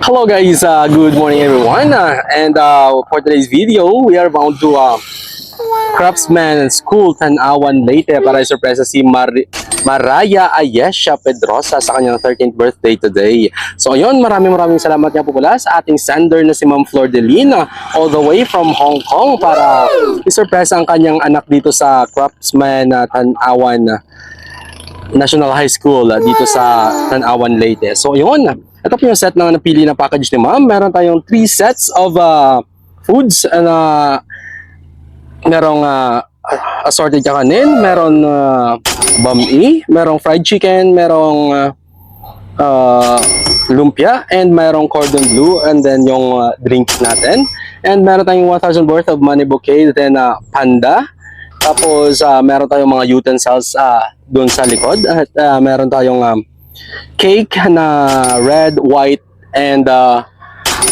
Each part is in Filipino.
Hello guys, good morning everyone. For today's video, we are bound to Craftsman School Tanawan Leyte para isurpresa si Maraya Ayesha Pedrosa sa kanyang 13th birthday today. So ayun, maraming salamat nga po pala sa ating sender na si Ma'am Flor Delina all the way from Hong Kong para isurpresa ang kanyang anak dito sa Craftsman Tanawan National High School dito sa Tanawan Leyte. So ayun, ito po yung set na napili na package ni Ma'am. Meron tayong 3 sets of foods na merong assorted kakanin, meron bami, merong fried chicken, merong lumpia, and merong cordon bleu, and then yung drinks natin. And meron tayong 1,000 worth of money bouquet, then panda. Tapos meron tayong mga utensils doon sa likod. At meron tayong cake na red, white, and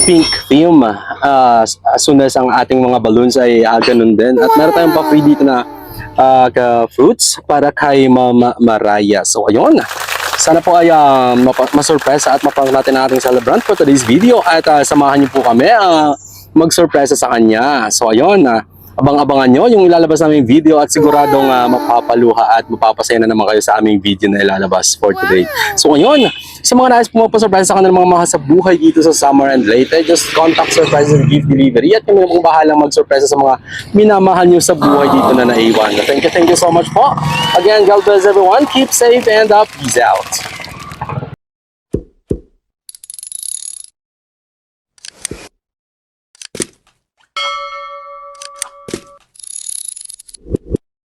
pink theme. As soon as ang ating mga balloons ay ganun din. At meron tayong pa-free dito na fruits para kay Mama Maraya. So ayun, sana po ay masurpresa at mapang natin ang ating celebrant for today's video. At samahan niyo po kami magsurpresa sa kanya. So ayun, abang-abangan nyo yung ilalabas naming video at siguradong mapapaluha at mapapasaya na naman kayo sa aming video na ilalabas for today. So ayun, sa mga nais pumapasurpresa sa kanilang mga mahal sa buhay dito sa Summer and Leyte, just contact Surprises and Gift Delivery at kami na pong bahalang magsurpresa sa mga minamahal nyo sa buhay dito na naiwan. Thank you so much po. Again, God bless everyone. Keep safe and peace out.